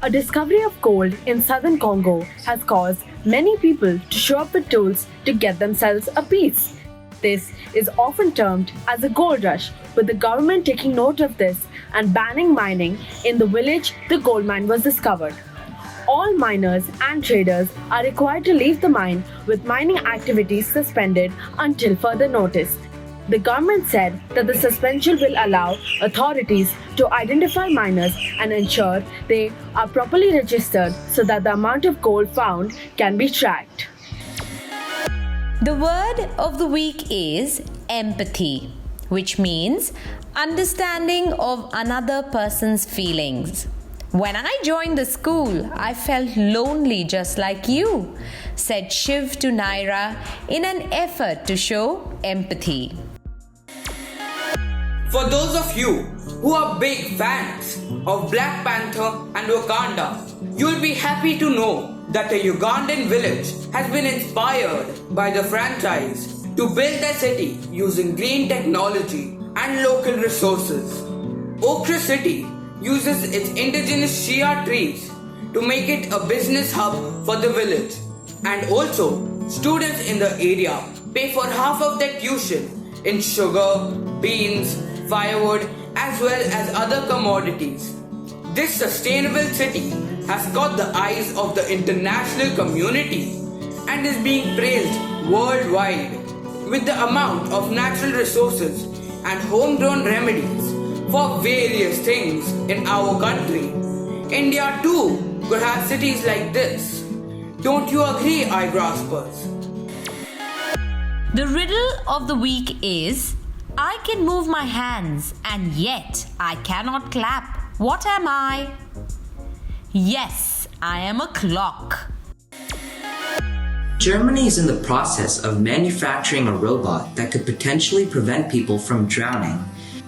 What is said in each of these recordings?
A discovery of gold in southern Congo has caused many people to show up with tools to get themselves a piece. This is often termed as a gold rush, with the government taking note of this and banning mining in the village the gold mine was discovered. All miners and traders are required to leave the mine with mining activities suspended until further notice. The government said that the suspension will allow authorities to identify miners and ensure they are properly registered so that the amount of gold found can be tracked. The word of the week is empathy, which means understanding of another person's feelings. When I joined the school, I felt lonely just like you, said Shiv to Naira in an effort to show empathy. For those of you who are big fans of Black Panther and Wakanda, you'll be happy to know that a Ugandan village has been inspired by the franchise to build their city using green technology and local resources. Okra City uses its indigenous shea trees to make it a business hub for the village, and also students in the area pay for half of their tuition in sugar, beans, firewood, as well as other commodities. This sustainable city has caught the eyes of the international community and is being praised worldwide. With the amount of natural resources and homegrown remedies for various things in our country, India too could have cities like this. Don't you agree, Igraaspers? The riddle of the week is, I can move my hands and yet I cannot clap. What am I? Yes, I am a clock. Germany is in the process of manufacturing a robot that could potentially prevent people from drowning.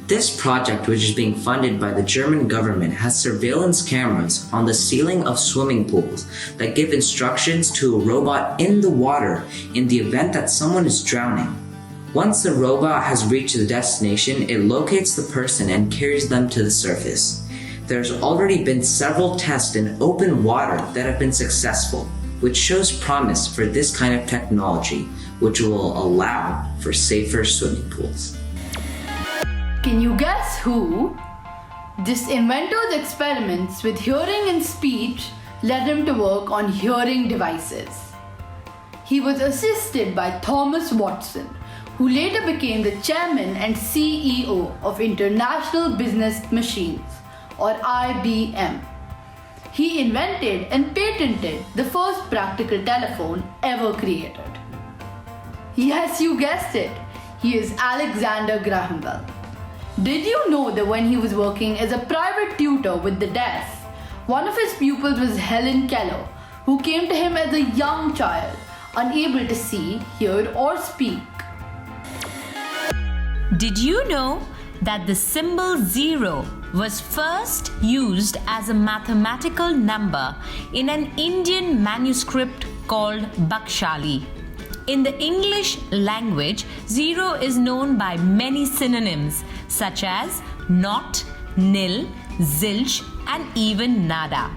This project, which is being funded by the German government, has surveillance cameras on the ceiling of swimming pools that give instructions to a robot in the water in the event that someone is drowning. Once the robot has reached the destination, it locates the person and carries them to the surface. There's already been several tests in open water that have been successful, which shows promise for this kind of technology, which will allow for safer swimming pools. Can you guess who? This inventor's experiments with hearing and speech led him to work on hearing devices. He was assisted by Thomas Watson, who later became the chairman and CEO of International Business Machines, or IBM. He invented and patented the first practical telephone ever created. Yes, you guessed it. He is Alexander Graham Bell. Did you know that when he was working as a private tutor with the deaf, one of his pupils was Helen Keller, who came to him as a young child, unable to see, hear, or speak. Did you know that the symbol 0 was first used as a mathematical number in an Indian manuscript called Bakshali? In the English language, 0 is known by many synonyms such as not, nil, zilch, and even nada.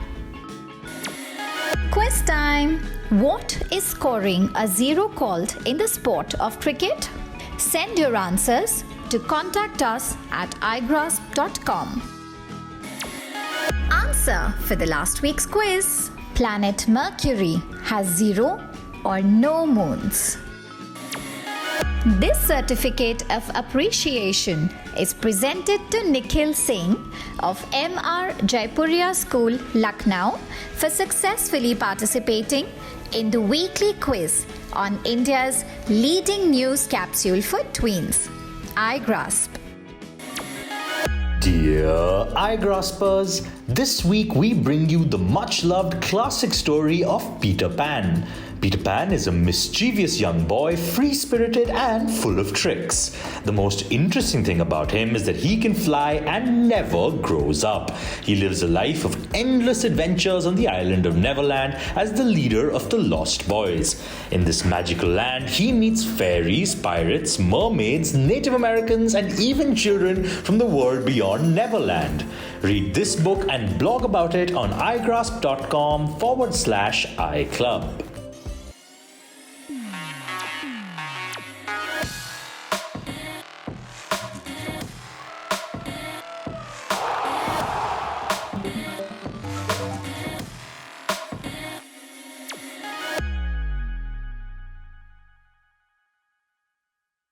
Quiz time! What is scoring a 0 called in the sport of cricket? Send your answers to contact us at igraasp.com. Answer for the last week's quiz. Planet Mercury has 0 or no moons. This certificate of appreciation is presented to Nikhil Singh of M.R. Jaipuria School, Lucknow, for successfully participating in the weekly quiz on India's leading news capsule for tweens, Igraasp. Dear Igraaspers, this week we bring you the much-loved classic story of Peter Pan. Peter Pan is a mischievous young boy, free-spirited and full of tricks. The most interesting thing about him is that he can fly and never grows up. He lives a life of endless adventures on the island of Neverland as the leader of the Lost Boys. In this magical land, he meets fairies, pirates, mermaids, Native Americans, and even children from the world beyond Neverland. Read this book and blog about it on igraasp.com/iClub.